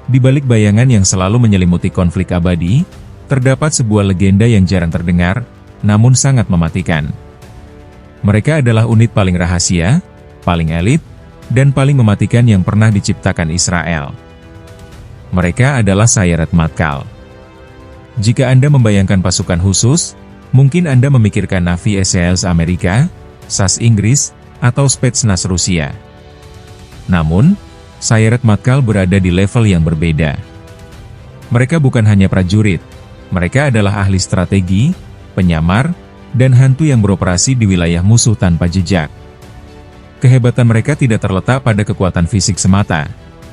Di balik bayangan yang selalu menyelimuti konflik abadi, terdapat sebuah legenda yang jarang terdengar, namun sangat mematikan. Mereka adalah unit paling rahasia, paling elit, dan paling mematikan yang pernah diciptakan Israel. Mereka adalah Sayeret Matkal. Jika Anda membayangkan pasukan khusus, mungkin Anda memikirkan Navy SEALs Amerika, SAS Inggris, atau Spetsnaz Rusia. Namun, Sayeret Matkal berada di level yang berbeda. Mereka bukan hanya prajurit, mereka adalah ahli strategi, penyamar, dan hantu yang beroperasi di wilayah musuh tanpa jejak. Kehebatan mereka tidak terletak pada kekuatan fisik semata,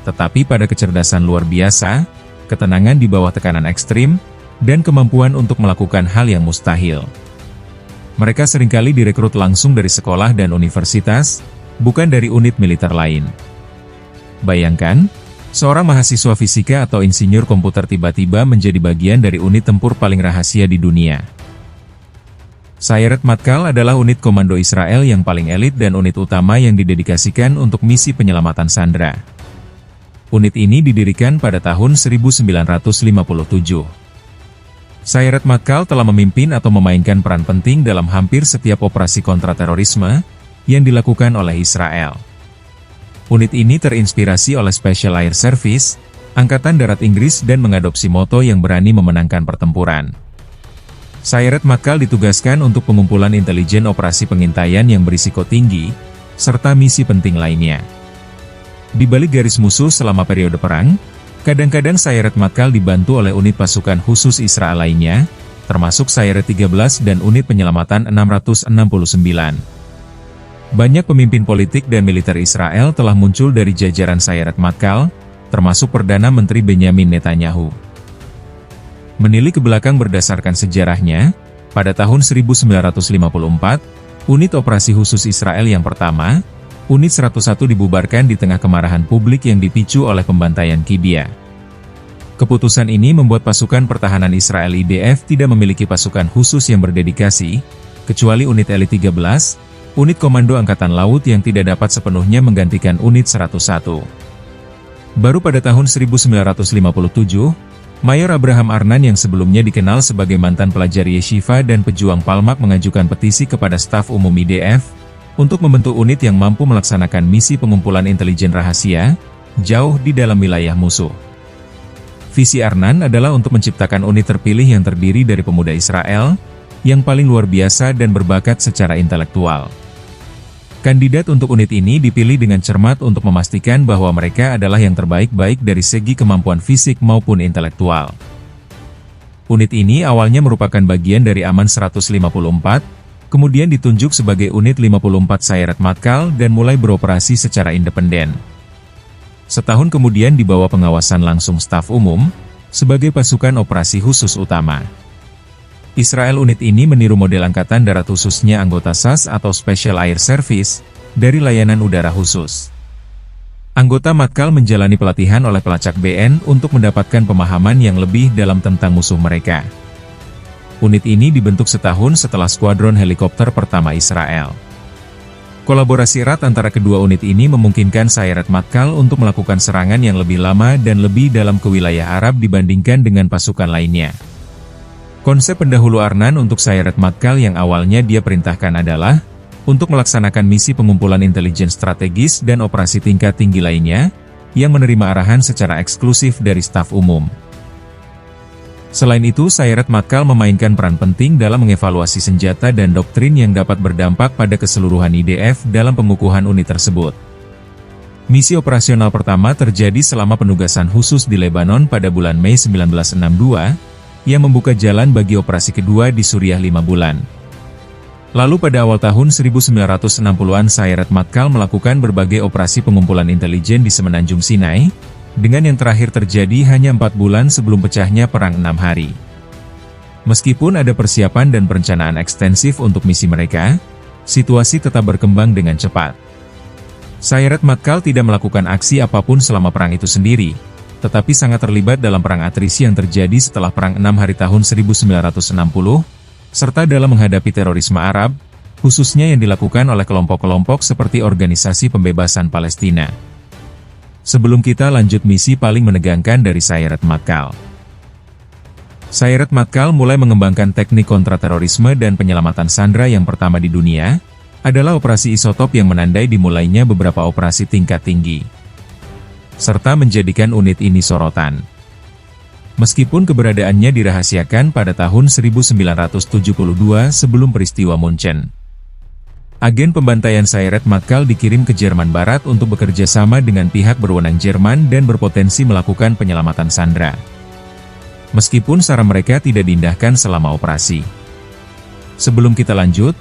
tetapi pada kecerdasan luar biasa, ketenangan di bawah tekanan ekstrim, dan kemampuan untuk melakukan hal yang mustahil. Mereka seringkali direkrut langsung dari sekolah dan universitas, bukan dari unit militer lain. Bayangkan, seorang mahasiswa fisika atau insinyur komputer tiba-tiba menjadi bagian dari unit tempur paling rahasia di dunia. Sayeret Matkal adalah unit komando Israel yang paling elit dan unit utama yang didedikasikan untuk misi penyelamatan sandera. Unit ini didirikan pada tahun 1957. Sayeret Matkal telah memimpin atau memainkan peran penting dalam hampir setiap operasi kontraterorisme yang dilakukan oleh Israel. Unit ini terinspirasi oleh Special Air Service, Angkatan Darat Inggris dan mengadopsi moto yang berani memenangkan pertempuran. Sayeret Matkal ditugaskan untuk pengumpulan intelijen operasi pengintaian yang berisiko tinggi, serta misi penting lainnya. Di balik garis musuh selama periode perang, kadang-kadang Sayeret Matkal dibantu oleh unit pasukan khusus Israel lainnya, termasuk Sayeret 13 dan unit penyelamatan 669. Banyak pemimpin politik dan militer Israel telah muncul dari jajaran Sayeret Matkal, termasuk Perdana Menteri Benyamin Netanyahu. Menilik ke belakang berdasarkan sejarahnya, pada tahun 1954, unit operasi khusus Israel yang pertama, Unit 101 dibubarkan di tengah kemarahan publik yang dipicu oleh pembantaian Kibia. Keputusan ini membuat pasukan pertahanan Israel IDF tidak memiliki pasukan khusus yang berdedikasi, kecuali unit elit 13, unit komando Angkatan Laut yang tidak dapat sepenuhnya menggantikan unit 101. Baru pada tahun 1957, Mayor Abraham Arnan yang sebelumnya dikenal sebagai mantan pelajar yeshiva dan pejuang Palmak mengajukan petisi kepada staf umum IDF, untuk membentuk unit yang mampu melaksanakan misi pengumpulan intelijen rahasia, jauh di dalam wilayah musuh. Visi Arnan adalah untuk menciptakan unit terpilih yang terdiri dari pemuda Israel, yang paling luar biasa dan berbakat secara intelektual. Kandidat untuk unit ini dipilih dengan cermat untuk memastikan bahwa mereka adalah yang terbaik baik dari segi kemampuan fisik maupun intelektual. Unit ini awalnya merupakan bagian dari Aman 154, kemudian ditunjuk sebagai unit 54 Sayeret Matkal dan mulai beroperasi secara independen. Setahun kemudian di bawah pengawasan langsung staf umum, sebagai pasukan operasi khusus utama. Israel unit ini meniru model Angkatan Darat khususnya anggota SAS atau Special Air Service, dari layanan udara khusus. Anggota Matkal menjalani pelatihan oleh pelacak BN untuk mendapatkan pemahaman yang lebih dalam tentang musuh mereka. Unit ini dibentuk setahun setelah skuadron helikopter pertama Israel. Kolaborasi erat antara kedua unit ini memungkinkan Sayeret Matkal untuk melakukan serangan yang lebih lama dan lebih dalam ke wilayah Arab dibandingkan dengan pasukan lainnya. Konsep pendahulu Arnan untuk Sayeret Matkal yang awalnya dia perintahkan adalah untuk melaksanakan misi pengumpulan intelijen strategis dan operasi tingkat tinggi lainnya, yang menerima arahan secara eksklusif dari staf umum. Selain itu, Sayeret Matkal memainkan peran penting dalam mengevaluasi senjata dan doktrin yang dapat berdampak pada keseluruhan IDF dalam pengukuhan unit tersebut. Misi operasional pertama terjadi selama penugasan khusus di Lebanon pada bulan Mei 1962, yang membuka jalan bagi operasi kedua di Suriah 5 bulan. Lalu pada awal tahun 1960-an Sayeret Matkal melakukan berbagai operasi pengumpulan intelijen di Semenanjung Sinai, dengan yang terakhir terjadi hanya 4 bulan sebelum pecahnya Perang 6 Hari. Meskipun ada persiapan dan perencanaan ekstensif untuk misi mereka, situasi tetap berkembang dengan cepat. Sayeret Matkal tidak melakukan aksi apapun selama perang itu sendiri, tetapi sangat terlibat dalam perang atrisi yang terjadi setelah Perang 6 Hari tahun 1960, serta dalam menghadapi terorisme Arab, khususnya yang dilakukan oleh kelompok-kelompok seperti Organisasi Pembebasan Palestina. Sebelum kita lanjut misi paling menegangkan dari Sayeret Matkal. Sayeret Matkal mulai mengembangkan teknik kontraterorisme dan penyelamatan sandera yang pertama di dunia, adalah operasi isotop yang menandai dimulainya beberapa operasi tingkat tinggi, serta menjadikan unit ini sorotan. Meskipun keberadaannya dirahasiakan pada tahun 1972 sebelum peristiwa Munchen. Agen pembantaian Sayeret Matkal dikirim ke Jerman Barat untuk bekerja sama dengan pihak berwenang Jerman dan berpotensi melakukan penyelamatan sandera. Meskipun saran mereka tidak diindahkan selama operasi. Sebelum kita lanjut,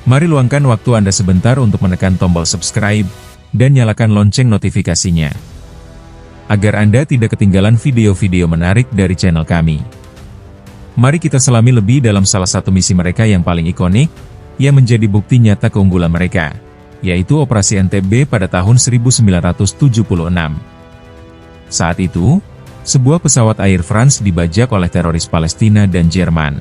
mari luangkan waktu Anda sebentar untuk menekan tombol subscribe dan nyalakan lonceng notifikasinya, agar Anda tidak ketinggalan video-video menarik dari channel kami. Mari kita selami lebih dalam salah satu misi mereka yang paling ikonik, yang menjadi bukti nyata keunggulan mereka, yaitu Operasi Entebbe pada tahun 1976. Saat itu, sebuah pesawat Air France dibajak oleh teroris Palestina dan Jerman.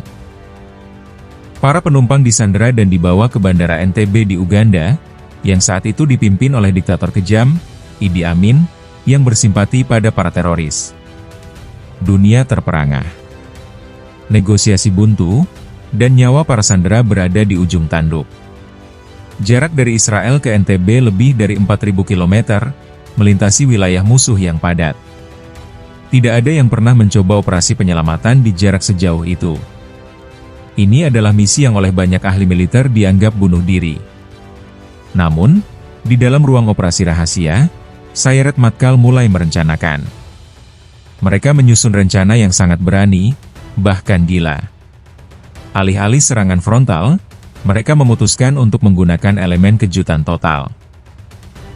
Para penumpang disandera dan dibawa ke Bandara Entebbe di Uganda, yang saat itu dipimpin oleh diktator kejam, Idi Amin, yang bersimpati pada para teroris. Dunia terperangah. Negosiasi buntu, dan nyawa para sandera berada di ujung tanduk. Jarak dari Israel ke Entebbe lebih dari 4.000 km, melintasi wilayah musuh yang padat. Tidak ada yang pernah mencoba operasi penyelamatan di jarak sejauh itu. Ini adalah misi yang oleh banyak ahli militer dianggap bunuh diri. Namun, di dalam ruang operasi rahasia, Sayeret Matkal mulai merencanakan. Mereka menyusun rencana yang sangat berani, bahkan gila. Alih-alih serangan frontal, mereka memutuskan untuk menggunakan elemen kejutan total.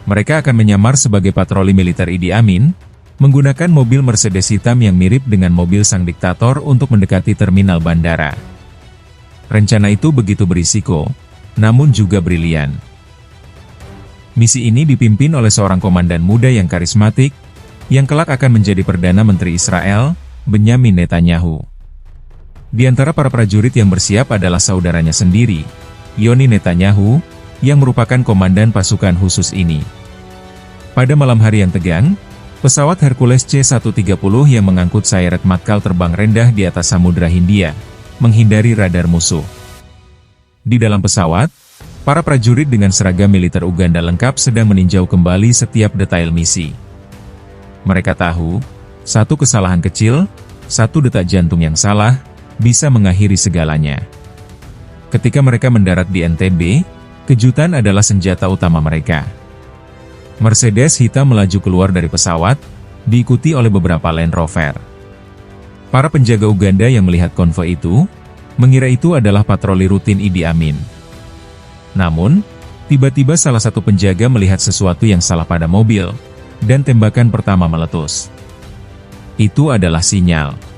Mereka akan menyamar sebagai patroli militer Idi Amin, menggunakan mobil Mercedes hitam yang mirip dengan mobil sang diktator untuk mendekati terminal bandara. Rencana itu begitu berisiko, namun juga brilian. Misi ini dipimpin oleh seorang komandan muda yang karismatik, yang kelak akan menjadi Perdana Menteri Israel, Benyamin Netanyahu. Di antara para prajurit yang bersiap adalah saudaranya sendiri, Yoni Netanyahu, yang merupakan komandan pasukan khusus ini. Pada malam hari yang tegang, pesawat Hercules C-130 yang mengangkut Sayeret Matkal terbang rendah di atas Samudra Hindia, menghindari radar musuh. Di dalam pesawat, para prajurit dengan seragam militer Uganda lengkap sedang meninjau kembali setiap detail misi. Mereka tahu, satu kesalahan kecil, satu detak jantung yang salah, bisa mengakhiri segalanya. Ketika mereka mendarat di Entebbe, kejutan adalah senjata utama mereka. Mercedes hitam melaju keluar dari pesawat, diikuti oleh beberapa Land Rover. Para penjaga Uganda yang melihat konvoi itu, mengira itu adalah patroli rutin Idi Amin. Namun, tiba-tiba salah satu penjaga melihat sesuatu yang salah pada mobil, dan tembakan pertama meletus. Itu adalah sinyal.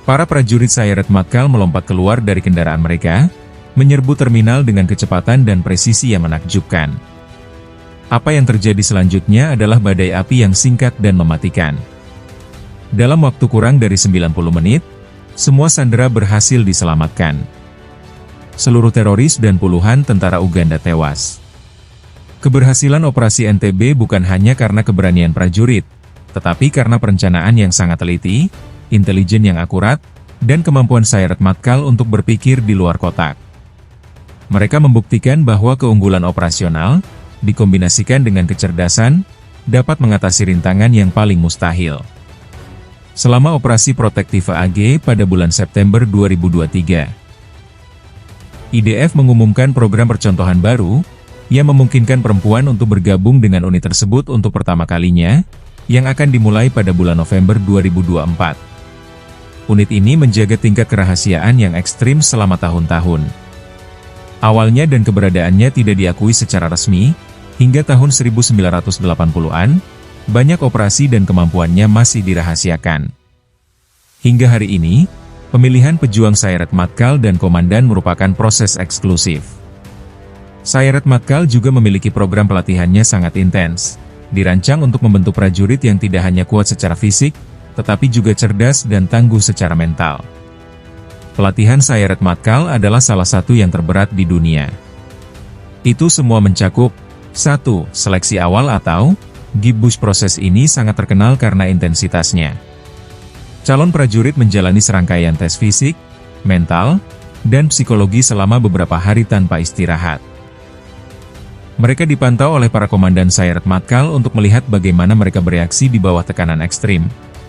Para prajurit Sayeret Matkal melompat keluar dari kendaraan mereka, menyerbu terminal dengan kecepatan dan presisi yang menakjubkan. Apa yang terjadi selanjutnya adalah badai api yang singkat dan mematikan. Dalam waktu kurang dari 90 menit, semua sandera berhasil diselamatkan. Seluruh teroris dan puluhan tentara Uganda tewas. Keberhasilan Operasi Entebbe bukan hanya karena keberanian prajurit, tetapi karena perencanaan yang sangat teliti, intelijen yang akurat, dan kemampuan Sayeret Matkal untuk berpikir di luar kotak. Mereka membuktikan bahwa keunggulan operasional, dikombinasikan dengan kecerdasan, dapat mengatasi rintangan yang paling mustahil. Selama Operasi Protective AG pada bulan September 2023, IDF mengumumkan program percontohan baru, yang memungkinkan perempuan untuk bergabung dengan unit tersebut untuk pertama kalinya, yang akan dimulai pada bulan November 2024. Unit ini menjaga tingkat kerahasiaan yang ekstrim selama tahun-tahun. Awalnya dan keberadaannya tidak diakui secara resmi, hingga tahun 1980-an, banyak operasi dan kemampuannya masih dirahasiakan. Hingga hari ini, pemilihan pejuang Sayeret Matkal dan komandan merupakan proses eksklusif. Sayeret Matkal juga memiliki program pelatihannya sangat intens, dirancang untuk membentuk prajurit yang tidak hanya kuat secara fisik, tetapi juga cerdas dan tangguh secara mental. Pelatihan Sayeret Matkal adalah salah satu yang terberat di dunia. Itu semua mencakup 1. Seleksi awal atau Gibbush proses ini sangat terkenal karena intensitasnya. Calon prajurit menjalani serangkaian tes fisik, mental, dan psikologi selama beberapa hari tanpa istirahat. Mereka dipantau oleh para komandan Sayeret Matkal untuk melihat bagaimana mereka bereaksi di bawah tekanan ekstrim,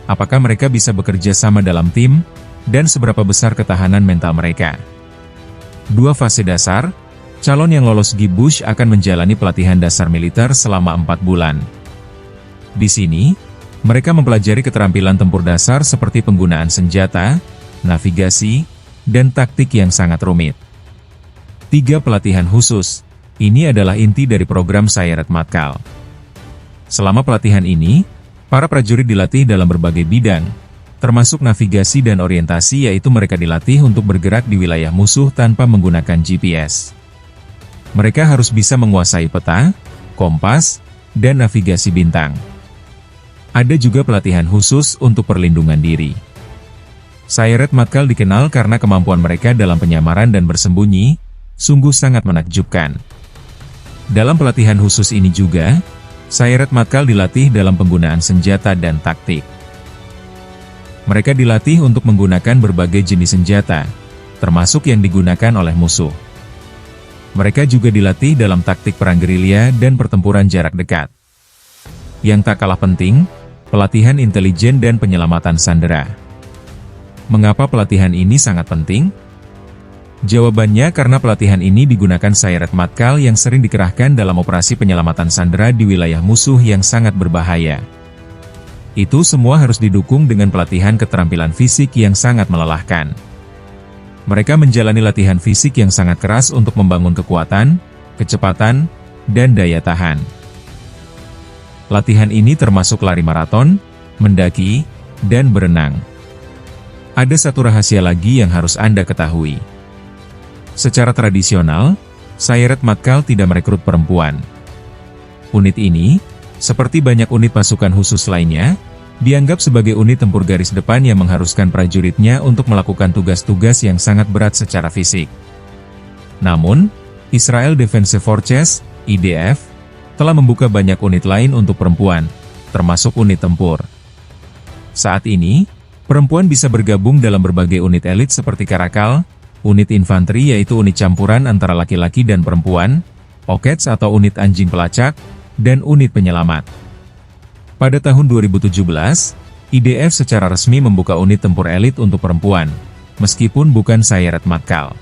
apakah mereka bisa bekerja sama dalam tim, dan seberapa besar ketahanan mental mereka. 2 fase dasar, calon yang lolos Gibbush akan menjalani pelatihan dasar militer selama 4 bulan. Di sini, mereka mempelajari keterampilan tempur dasar seperti penggunaan senjata, navigasi, dan taktik yang sangat rumit. 3 pelatihan khusus, ini adalah inti dari program Sayeret Matkal. Selama pelatihan ini, para prajurit dilatih dalam berbagai bidang, termasuk navigasi dan orientasi, yaitu mereka dilatih untuk bergerak di wilayah musuh tanpa menggunakan GPS. Mereka harus bisa menguasai peta, kompas, dan navigasi bintang. Ada juga pelatihan khusus untuk perlindungan diri. Sayeret Matkal dikenal karena kemampuan mereka dalam penyamaran dan bersembunyi, sungguh sangat menakjubkan. Dalam pelatihan khusus ini juga, Sayeret Matkal dilatih dalam penggunaan senjata dan taktik. Mereka dilatih untuk menggunakan berbagai jenis senjata, termasuk yang digunakan oleh musuh. Mereka juga dilatih dalam taktik perang gerilya dan pertempuran jarak dekat. Yang tak kalah penting, pelatihan intelijen dan penyelamatan sandera. Mengapa pelatihan ini sangat penting? Jawabannya karena pelatihan ini digunakan Sayeret Matkal yang sering dikerahkan dalam operasi penyelamatan sandera di wilayah musuh yang sangat berbahaya. Itu semua harus didukung dengan pelatihan keterampilan fisik yang sangat melelahkan. Mereka menjalani latihan fisik yang sangat keras untuk membangun kekuatan, kecepatan, dan daya tahan. Latihan ini termasuk lari maraton, mendaki, dan berenang. Ada satu rahasia lagi yang harus Anda ketahui. Secara tradisional, Sayeret Matkal tidak merekrut perempuan. Unit ini, seperti banyak unit pasukan khusus lainnya, dianggap sebagai unit tempur garis depan yang mengharuskan prajuritnya untuk melakukan tugas-tugas yang sangat berat secara fisik. Namun, Israel Defense Forces, IDF, telah membuka banyak unit lain untuk perempuan, termasuk unit tempur. Saat ini, perempuan bisa bergabung dalam berbagai unit elit seperti Karakal, unit infanteri yaitu unit campuran antara laki-laki dan perempuan, Okets atau unit anjing pelacak, dan unit penyelamat. Pada tahun 2017, IDF secara resmi membuka unit tempur elit untuk perempuan, meskipun bukan Sayeret Matkal.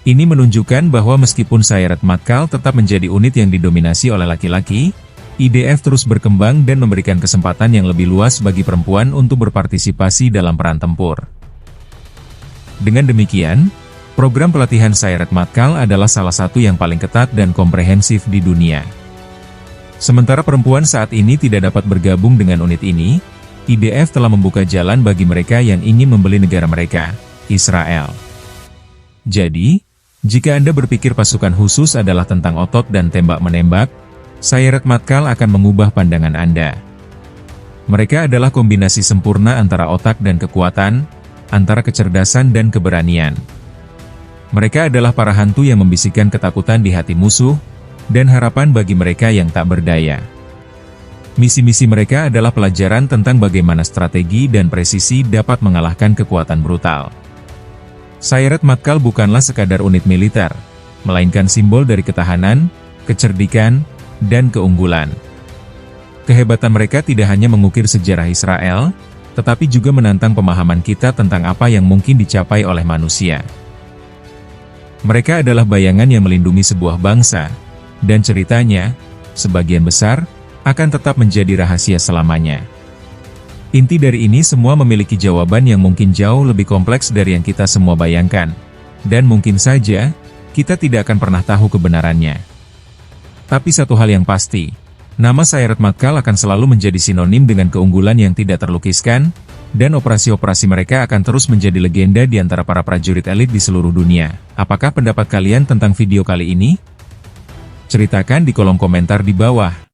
Ini menunjukkan bahwa meskipun Sayeret Matkal tetap menjadi unit yang didominasi oleh laki-laki, IDF terus berkembang dan memberikan kesempatan yang lebih luas bagi perempuan untuk berpartisipasi dalam peran tempur. Dengan demikian, program pelatihan Sayeret Matkal adalah salah satu yang paling ketat dan komprehensif di dunia. Sementara perempuan saat ini tidak dapat bergabung dengan unit ini, IDF telah membuka jalan bagi mereka yang ingin membeli negara mereka, Israel. Jadi, jika Anda berpikir pasukan khusus adalah tentang otot dan tembak-menembak, Sayeret Matkal akan mengubah pandangan Anda. Mereka adalah kombinasi sempurna antara otak dan kekuatan, antara kecerdasan dan keberanian. Mereka adalah para hantu yang membisikkan ketakutan di hati musuh, dan harapan bagi mereka yang tak berdaya. Misi-misi mereka adalah pelajaran tentang bagaimana strategi dan presisi dapat mengalahkan kekuatan brutal. Sayeret Matkal bukanlah sekadar unit militer, melainkan simbol dari ketahanan, kecerdikan, dan keunggulan. Kehebatan mereka tidak hanya mengukir sejarah Israel, tetapi juga menantang pemahaman kita tentang apa yang mungkin dicapai oleh manusia. Mereka adalah bayangan yang melindungi sebuah bangsa, dan ceritanya, sebagian besar, akan tetap menjadi rahasia selamanya. Inti dari ini semua memiliki jawaban yang mungkin jauh lebih kompleks dari yang kita semua bayangkan, dan mungkin saja, kita tidak akan pernah tahu kebenarannya. Tapi satu hal yang pasti, nama Sayeret Matkal akan selalu menjadi sinonim dengan keunggulan yang tidak terlukiskan, dan operasi-operasi mereka akan terus menjadi legenda di antara para prajurit elit di seluruh dunia. Apakah pendapat kalian tentang video kali ini? Ceritakan di kolom komentar di bawah.